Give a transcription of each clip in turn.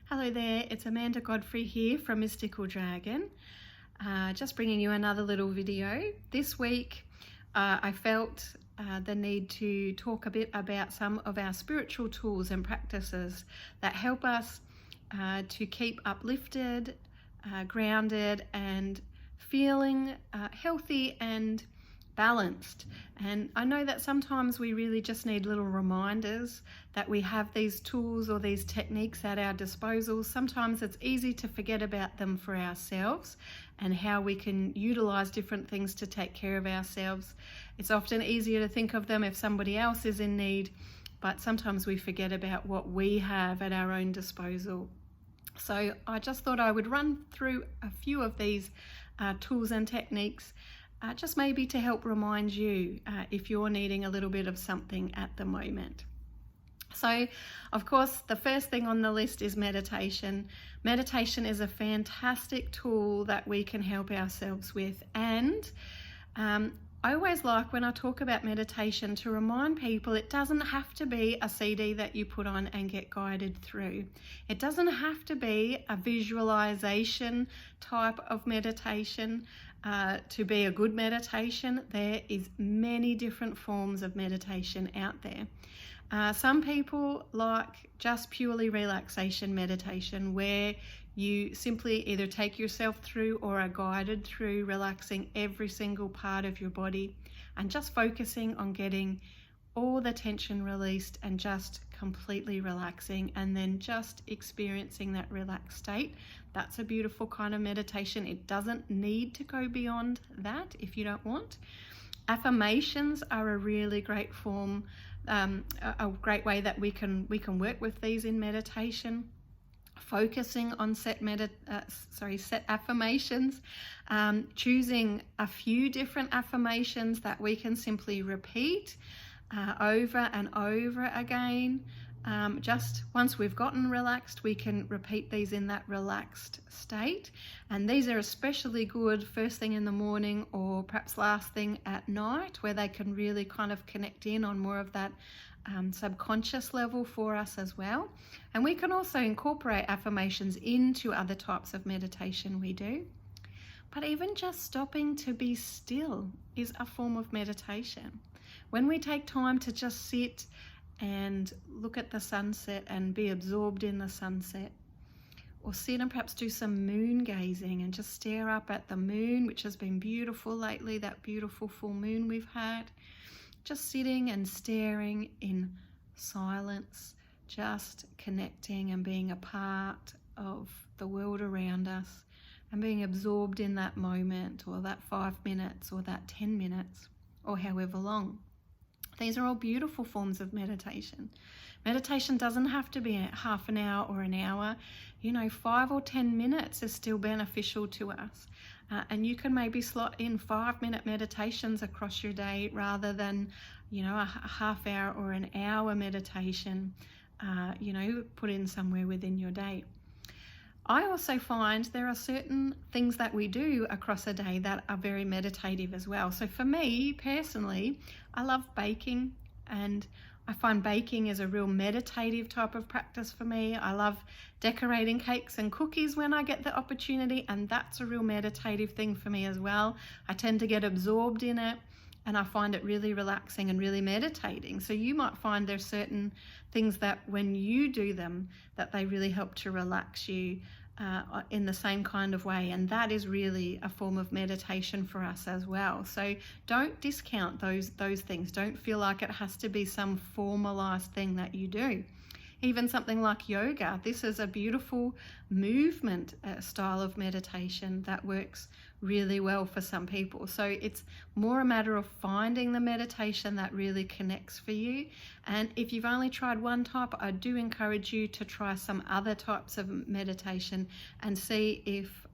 Hello there, it's Amanda Godfrey here from Mystical Dragon. Just bringing you another little video. This week I felt the need to talk a bit about some of our spiritual tools and practices that help us to keep uplifted, grounded and feeling healthy and balanced. And I know that sometimes we really just need little reminders that we have these tools or these techniques at our disposal. Sometimes it's easy to forget about them for ourselves and how we can utilize different things to take care of ourselves. It's often easier to think of them if somebody else is in need, but sometimes we forget about what we have at our own disposal. So I just thought I would run through a few of these tools and techniques just maybe to help remind you if you're needing a little bit of something at the moment. So, of course, the first thing on the list is meditation. Meditation is a fantastic tool that we can help ourselves with. And I always like when I talk about meditation to remind people it doesn't have to be a CD that you put on and get guided through. It doesn't have to be a visualization type of meditation to be a good meditation. There is many different forms of meditation out there. Some people like just purely relaxation meditation, where you simply either take yourself through or are guided through relaxing every single part of your body and just focusing on getting all the tension released and just completely relaxing and then just experiencing that relaxed state. That's a beautiful kind of meditation. It doesn't need to go beyond that if you don't want. Affirmations are a really great form, a great way that we can work with these in meditation. Focusing on set affirmations, choosing a few different affirmations that we can simply repeat over and over again. Just once we've gotten relaxed, we can repeat these in that relaxed state. And these are especially good first thing in the morning or perhaps last thing at night, where they can really kind of connect in on more of that subconscious level for us as well. And we can also incorporate affirmations into other types of meditation we do. But even just stopping to be still is a form of meditation. When we take time to just sit and look at the sunset and be absorbed in the sunset, or sit and perhaps do some moon gazing and just stare up at the moon, which has been beautiful lately, that beautiful full moon we've had. Just sitting and staring in silence, just connecting and being a part of the world around us and being absorbed in that moment or that 5 minutes or that 10 minutes or however long. These are all beautiful forms of meditation. Meditation doesn't have to be half an hour or an hour. 5 or 10 minutes is still beneficial to us. And you can maybe slot in 5-minute meditations across your day rather than, a half hour or an hour meditation, put in somewhere within your day. I also find there are certain things that we do across a day that are very meditative as well. So for me personally, I love baking, and I find baking is a real meditative type of practice for me. I love decorating cakes and cookies when I get the opportunity, and that's a real meditative thing for me as well. I tend to get absorbed in it, and I find it really relaxing and really meditating. So you might find there's certain things that when you do them, that they really help to relax you in the same kind of way. And that is really a form of meditation for us as well. So don't discount those things. Don't feel like it has to be some formalized thing that you do. Even something like yoga. This is a beautiful movement style of meditation that works really well for some people. So it's more a matter of finding the meditation that really connects for you. And if you've only tried one type, I do encourage you to try some other types of meditation and see if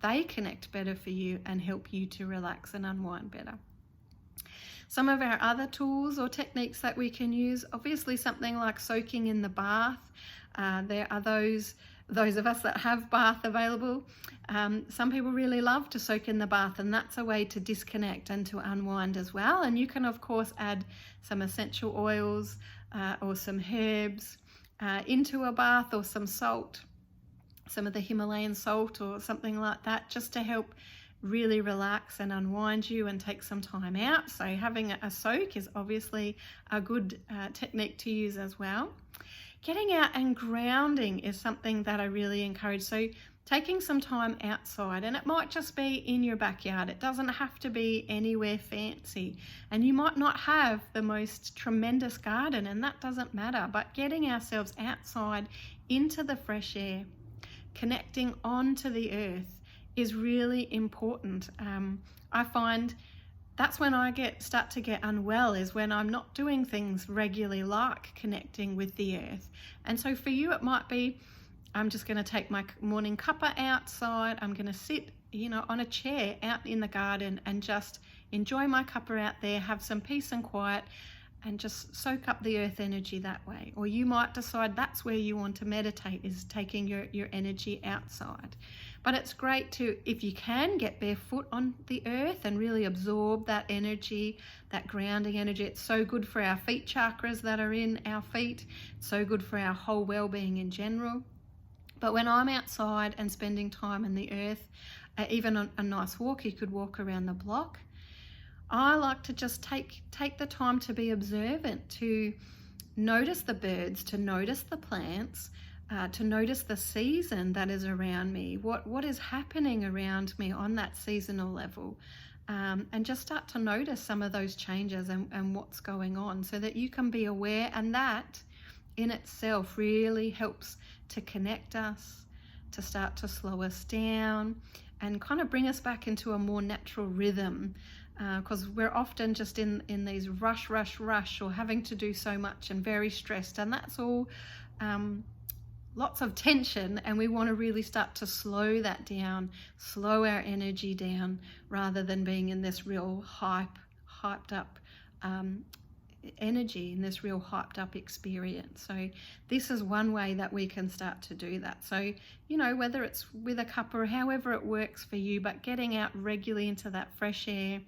they connect better for you and help you to relax and unwind better. Some of our other tools or techniques that we can use, obviously something like soaking in the bath. There are those of us that have bath available. Some people really love to soak in the bath, and that's a way to disconnect and to unwind as well. And you can of course add some essential oils or some herbs into a bath, or some salt, some of the Himalayan salt or something like that, just to help really relax and unwind you and take some time out. So having a soak is obviously a good technique to use as well. Getting out and grounding is something that I really encourage. So taking some time outside, and it might just be in your backyard. It doesn't have to be anywhere fancy, and you might not have the most tremendous garden, and that doesn't matter, but getting ourselves outside into the fresh air, connecting onto the earth, is really important. I find that's when I start to get unwell, is when I'm not doing things regularly like connecting with the earth. And so for you, it might be, I'm just going to take my morning cuppa outside. I'm going to sit, on a chair out in the garden and just enjoy my cuppa out there, have some peace and quiet, and just soak up the earth energy that way. Or you might decide that's where you want to meditate, is taking your energy outside. But it's great to, if you can, get barefoot on the earth and really absorb that energy, that grounding energy. It's so good for our feet chakras that are in our feet. It's so good for our whole well-being in general. But when I'm outside and spending time in the earth, even on a nice walk, you could walk around the block, I like to just take the time to be observant, to notice the birds, to notice the plants, to notice the season that is around me, what is happening around me on that seasonal level, and just start to notice some of those changes and what's going on, so that you can be aware. And that in itself really helps to connect us, to start to slow us down and kind of bring us back into a more natural rhythm, because we're often just in these rush, or having to do so much and very stressed, and that's all lots of tension, and we want to really start to slow that down, slow our energy down, rather than being in this real hyped up energy, in this real hyped up experience. So this is one way that we can start to do that. So, whether it's with a cup or however it works for you, but getting out regularly into that fresh air,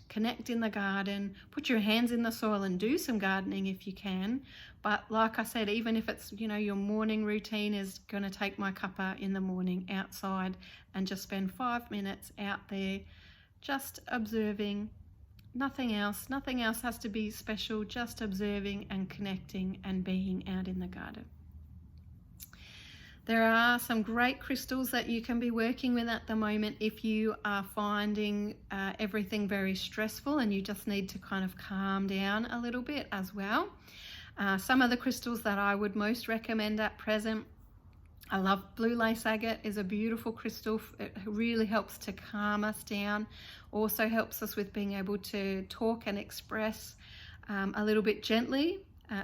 connect in the garden, put your hands in the soil and do some gardening if you can. But like I said, even if it's, your morning routine is going to take my cuppa in the morning outside and just spend 5 minutes out there just observing. Nothing else has to be special, just observing and connecting and being out in the garden. There are some great crystals that you can be working with at the moment if you are finding everything very stressful and you just need to kind of calm down a little bit as well. Some of the crystals that I would most recommend at present, I love blue lace agate, is a beautiful crystal. It really helps to calm us down. Also helps us with being able to talk and express a little bit gently,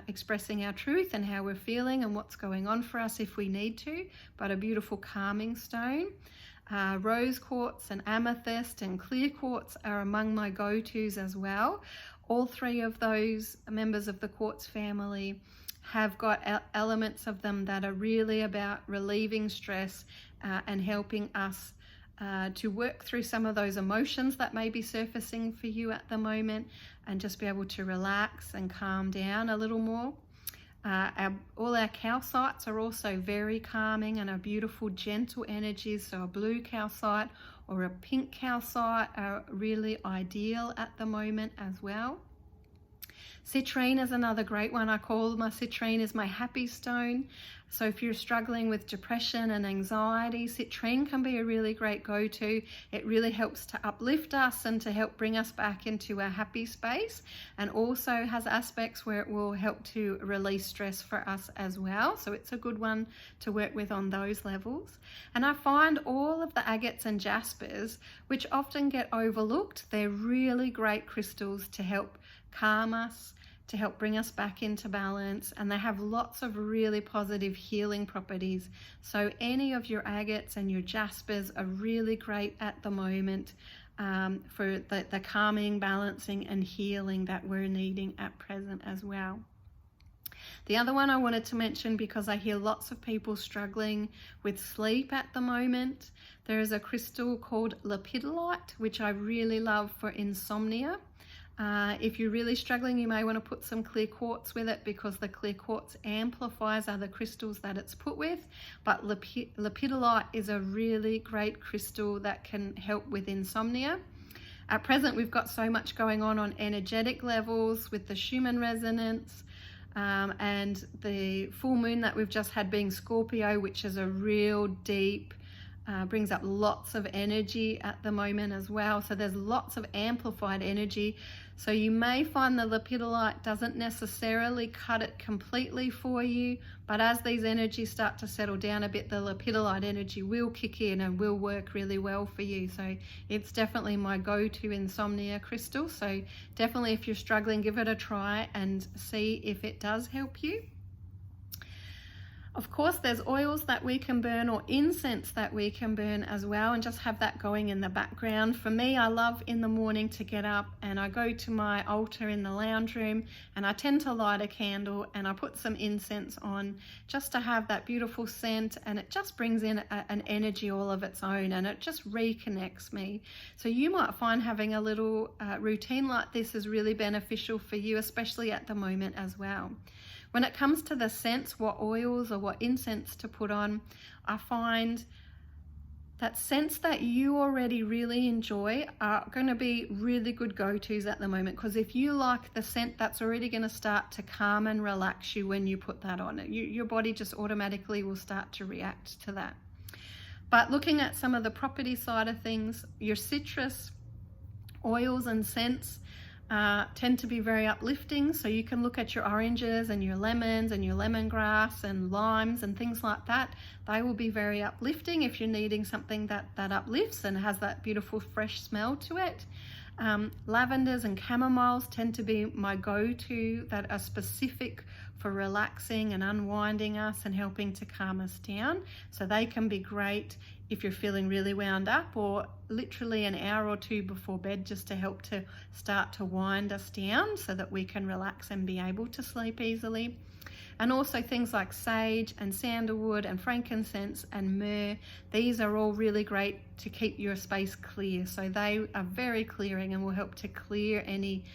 expressing our truth and how we're feeling and what's going on for us if we need to, but a beautiful calming stone. Rose quartz and amethyst and clear quartz are among my go-tos as well. All three of those members of the quartz family have got elements of them that are really about relieving stress and helping us to work through some of those emotions that may be surfacing for you at the moment, and just be able to relax and calm down a little more. All our calcites are also very calming and are beautiful, gentle energies. So a blue calcite or a pink calcite are really ideal at the moment as well. Citrine is another great one. I call my citrine is my happy stone. So if you're struggling with depression and anxiety, citrine can be a really great go-to. It really helps to uplift us and to help bring us back into a happy space, and also has aspects where it will help to release stress for us as well. So it's a good one to work with on those levels. And I find all of the agates and jaspers, which often get overlooked, they're really great crystals to help calm us, to help bring us back into balance, and they have lots of really positive healing properties. So any of your agates and your jaspers are really great at the moment for the calming, balancing and healing that we're needing at present as well. The other one I wanted to mention, because I hear lots of people struggling with sleep at the moment, there is a crystal called lepidolite, which I really love for insomnia. If you're really struggling, you may want to put some clear quartz with it, because the clear quartz amplifies other crystals that it's put with. But lepidolite is a really great crystal that can help with insomnia. At present, we've got so much going on energetic levels with the Schumann resonance, and the full moon that we've just had being Scorpio, which is a real deep, brings up lots of energy at the moment as well. So there's lots of amplified energy. So you may find the lepidolite doesn't necessarily cut it completely for you, but as these energies start to settle down a bit, the lepidolite energy will kick in and will work really well for you. So it's definitely my go-to insomnia crystal. So definitely, if you're struggling, give it a try and see if it does help you. Of course, there's oils that we can burn, or incense that we can burn as well, and just have that going in the background. For me, I love in the morning to get up and I go to my altar in the lounge room, and I tend to light a candle and I put some incense on just to have that beautiful scent, and it just brings in an energy all of its own, and it just reconnects me. So you might find having a little routine like this is really beneficial for you, especially at the moment as well. When it comes to the scents, what oils or what incense to put on, I find that scents that you already really enjoy are going to be really good go-tos at the moment, because if you like the scent, that's already going to start to calm and relax you when you put that on. Your body just automatically will start to react to that. But looking at some of the property side of things, your citrus oils and scents tend to be very uplifting. So you can look at your oranges and your lemons and your lemongrass and limes and things like that. They will be very uplifting if you're needing something that uplifts and has that beautiful fresh smell to it. Lavenders and chamomiles tend to be my go-to, that are specific for relaxing and unwinding us and helping to calm us down. So they can be great if you're feeling really wound up, or literally an hour or two before bed, just to help to start to wind us down so that we can relax and be able to sleep easily. And also things like sage and sandalwood and frankincense and myrrh, these are all really great to keep your space clear. So they are very clearing and will help to clear any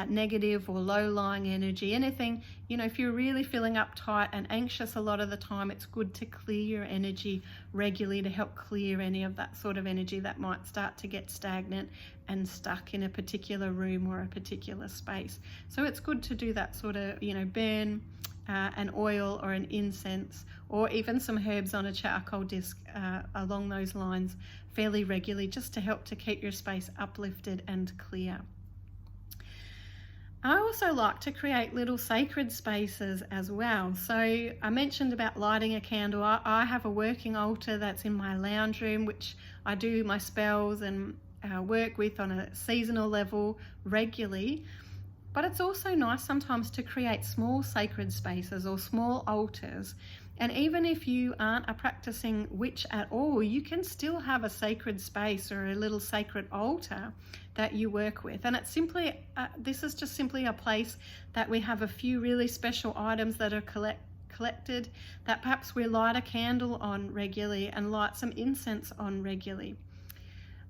negative or low-lying energy. Anything, if you're really feeling uptight and anxious a lot of the time, it's good to clear your energy regularly to help clear any of that sort of energy that might start to get stagnant and stuck in a particular room or a particular space. So it's good to do that sort of, burn an oil or an incense, or even some herbs on a charcoal disc along those lines fairly regularly, just to help to keep your space uplifted and clear. I also like to create little sacred spaces as well. So I mentioned about lighting a candle. I have a working altar that's in my lounge room, which I do my spells and work with on a seasonal level regularly. But it's also nice sometimes to create small sacred spaces or small altars. And even if you aren't a practicing witch at all, you can still have a sacred space or a little sacred altar that you work with. And it's simply, this is just simply a place that we have a few really special items that are collected, that perhaps we light a candle on regularly and light some incense on regularly.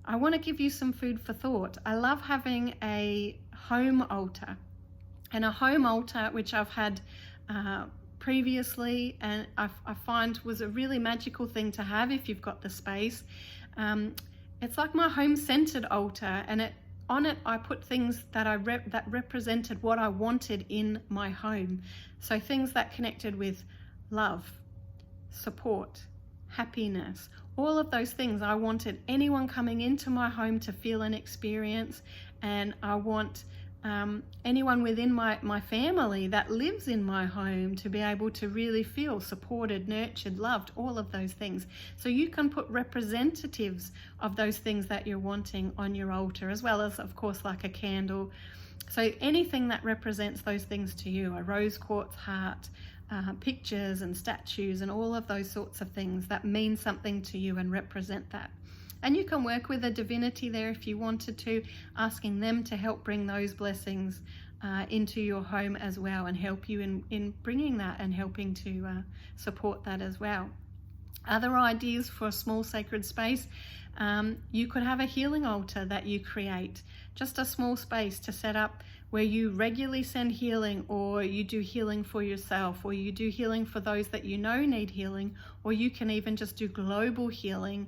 I want to give you some food for thought. I love having a home altar, and a home altar, which I've had previously, and I find was a really magical thing to have if you've got the space. It's like my home-centered altar, and on it I put things that that represented what I wanted in my home. So things that connected with love, support, happiness, all of those things I wanted anyone coming into my home to feel and experience. And I want anyone within my family that lives in my home to be able to really feel supported, nurtured, loved, all of those things. So you can put representatives of those things that you're wanting on your altar, as well as, of course, like a candle. So anything that represents those things to you, a rose quartz heart, pictures and statues and all of those sorts of things that mean something to you and represent that. And you can work with a divinity there if you wanted to, asking them to help bring those blessings into your home as well, and help you in bringing that and helping to support that as well. Other ideas for a small sacred space, you could have a healing altar that you create, just a small space to set up where you regularly send healing, or you do healing for yourself, or you do healing for those that you know need healing, or you can even just do global healing,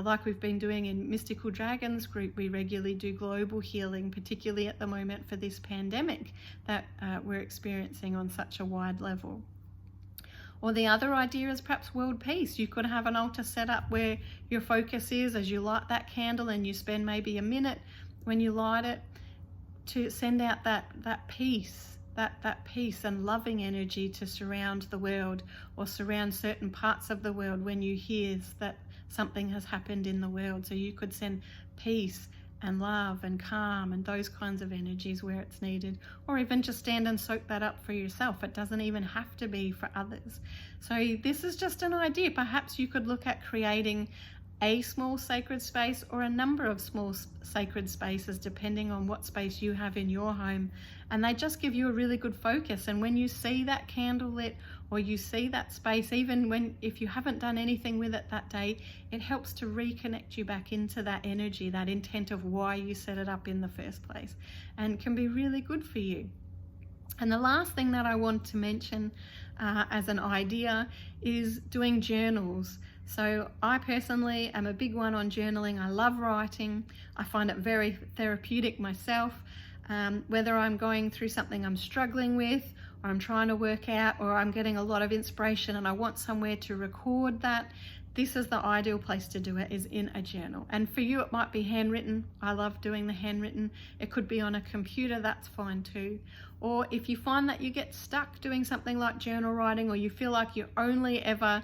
like we've been doing in Mystical Dragons group. We regularly do global healing, particularly at the moment for this pandemic that we're experiencing on such a wide level. Or the other idea is perhaps world peace. You could have an altar set up where your focus is, as you light that candle, and you spend maybe a minute when you light it to send out that peace, that peace and loving energy to surround the world, or surround certain parts of the world when you hear that something has happened in the world. So you could send peace and love and calm and those kinds of energies where it's needed, or even just stand and soak that up for yourself. It doesn't even have to be for others. So this is just an idea. Perhaps you could look at creating a small sacred space or a number of small sacred spaces, depending on what space you have in your home, and they just give you a really good focus. And when you see that candle lit, or you see that space, even if you haven't done anything with it that day, it helps to reconnect you back into that energy, that intent of why you set it up in the first place, and can be really good for you. And the last thing that I want to mention as an idea is doing journals. So I personally am a big one on journaling. I love writing. I find it very therapeutic myself. Whether I'm going through something I'm struggling with, or I'm trying to work out, or I'm getting a lot of inspiration and I want somewhere to record that, this is the ideal place to do it, is in a journal. And for you, it might be handwritten. I love doing the handwritten. It could be on a computer, that's fine too. Or if you find that you get stuck doing something like journal writing, or you feel like you only ever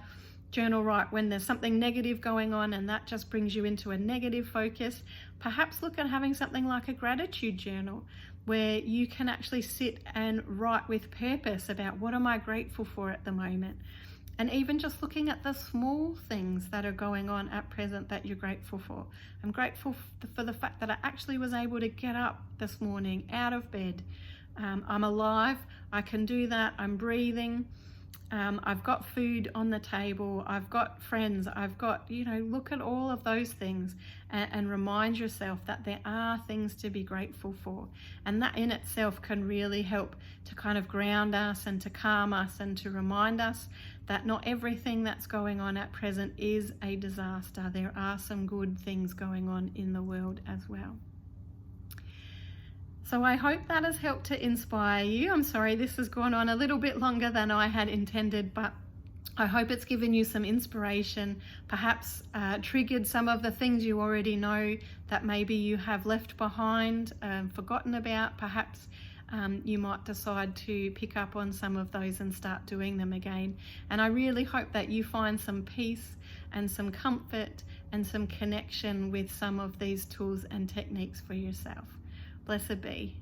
journal write when there's something negative going on and that just brings you into a negative focus, perhaps look at having something like a gratitude journal, where you can actually sit and write with purpose about what am I grateful for at the moment. And even just looking at the small things that are going on at present that you're grateful for. I'm grateful for the fact that I actually was able to get up this morning out of bed. I'm alive, I can do that, I'm breathing. I've got food on the table, I've got friends, I've got, look at all of those things and remind yourself that there are things to be grateful for. And that in itself can really help to kind of ground us and to calm us and to remind us that not everything that's going on at present is a disaster. There are some good things going on in the world as well. So I hope that has helped to inspire you. I'm sorry this has gone on a little bit longer than I had intended, but I hope it's given you some inspiration, perhaps triggered some of the things you already know that maybe you have left behind, forgotten about. Perhaps you might decide to pick up on some of those and start doing them again. And I really hope that you find some peace and some comfort and some connection with some of these tools and techniques for yourself. Blessed be.